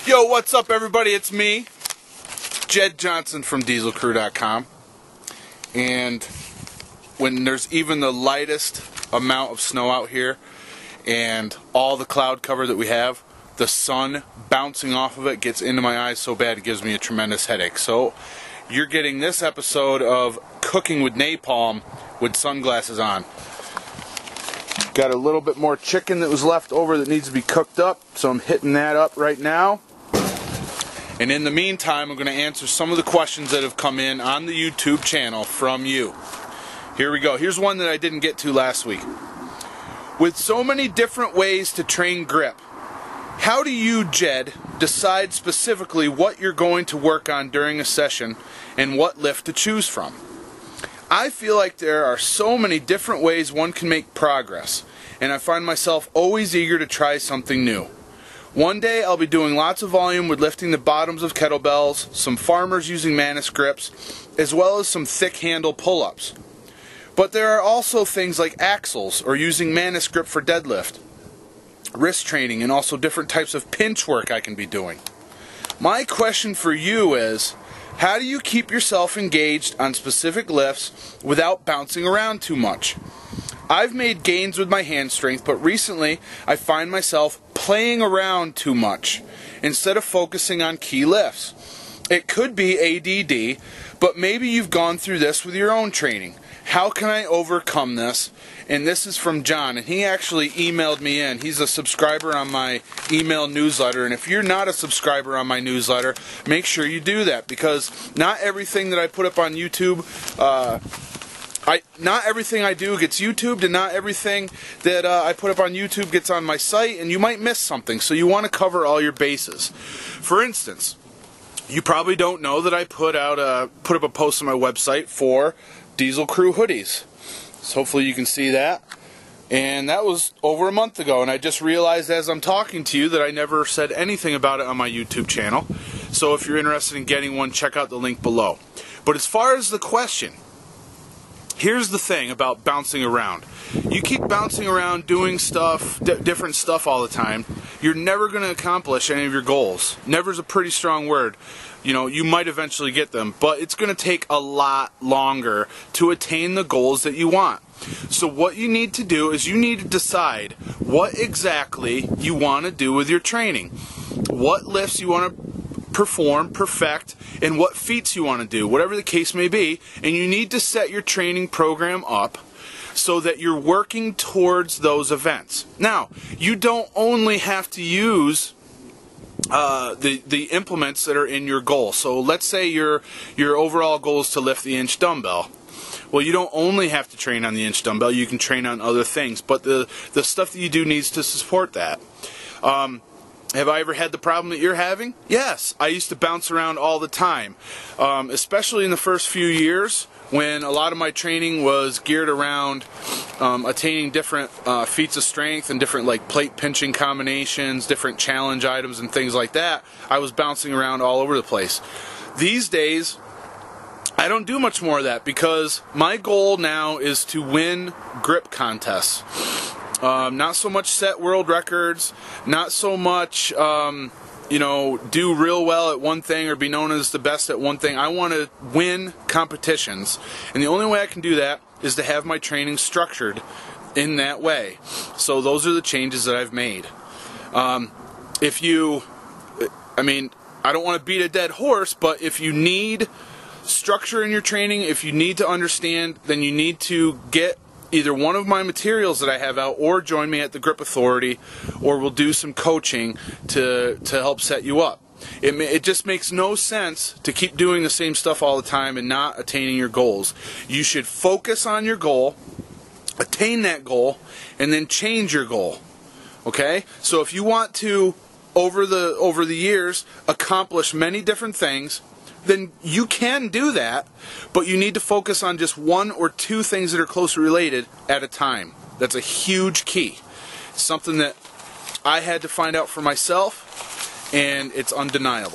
Yo, what's up everybody? It's me, Jed Johnson from dieselcrew.com. And when there's even the lightest amount of snow out here and all the cloud cover that we have, the sun bouncing off of it gets into my eyes so bad it gives me a tremendous headache. So you're getting this episode of Cooking with Napalm with sunglasses on. Got a little bit more chicken that was left over that needs to be cooked up, so I'm hitting that up right now. And in the meantime, I'm going to answer some of the questions that have come in on the YouTube channel from you. Here we go. Here's one that I didn't get to last week. With so many different ways to train grip, how do you, Jed, decide specifically what you're going to work on during a session and what lift to choose from? I feel like there are so many different ways one can make progress, and I find myself always eager to try something new. One day I'll be doing lots of volume with lifting the bottoms of kettlebells, some farmers using Manus grips, as well as some thick handle pull-ups. But there are also things like axles or using Manus grip for deadlift, wrist training, and also different types of pinch work I can be doing. My question for you is, how do you keep yourself engaged on specific lifts without bouncing around too much? I've made gains with my hand strength, but recently I find myself playing around too much instead of focusing on key lifts. It could be ADD, but maybe you've gone through this with your own training. How can I overcome this? And this is from John, and he actually emailed me in. He's a subscriber on my email newsletter, and if you're not a subscriber on my newsletter, make sure you do that, because not everything that I put up on YouTube, not everything I do gets YouTubed, and not everything that I put up on YouTube gets on my site, and you might miss something, so you want to cover all your bases. For instance, you probably don't know that I put up a post on my website for Diesel Crew hoodies. So hopefully you can see that. And that was over a month ago, and I just realized as I'm talking to you that I never said anything about it on my YouTube channel. So if you're interested in getting one, check out the link below. But as far as the question, here's the thing about bouncing around. You keep bouncing around doing stuff, different stuff all the time, you're never going to accomplish any of your goals. Never is a pretty strong word. You know, you might eventually get them, but it's going to take a lot longer to attain the goals that you want. So what you need to do is you need to decide what exactly you want to do with your training. What lifts you want to perform, perfect, and what feats you want to do, whatever the case may be, and you need to set your training program up so that you're working towards those events. Now, you don't only have to use the implements that are in your goal. So let's say your overall goal is to lift the inch dumbbell. Well, you don't only have to train on the inch dumbbell, you can train on other things, but the stuff that you do needs to support that. Have I ever had the problem that you're having? Yes, I used to bounce around all the time, especially in the first few years when a lot of my training was geared around attaining different feats of strength and different like plate pinching combinations, different challenge items and things like that. I was bouncing around all over the place. These days, I don't do much more of that because my goal now is to win grip contests. Not so much set world records, not so much, you know, do real well at one thing or be known as the best at one thing. I want to win competitions, and the only way I can do that is to have my training structured in that way. So those are the changes that I've made. I mean, I don't want to beat a dead horse, but if you need structure in your training, if you need to understand, then you need to get either one of my materials that I have out or join me at the Grip Authority, or we'll do some coaching to help set you up. It just makes no sense to keep doing the same stuff all the time and not attaining your goals. You should focus on your goal, attain that goal, and then change your goal. Okay? So if you want to, over the years, accomplish many different things, then you can do that, but you need to focus on just one or two things that are closely related at a time. That's a huge key. It's something that I had to find out for myself, and it's undeniable.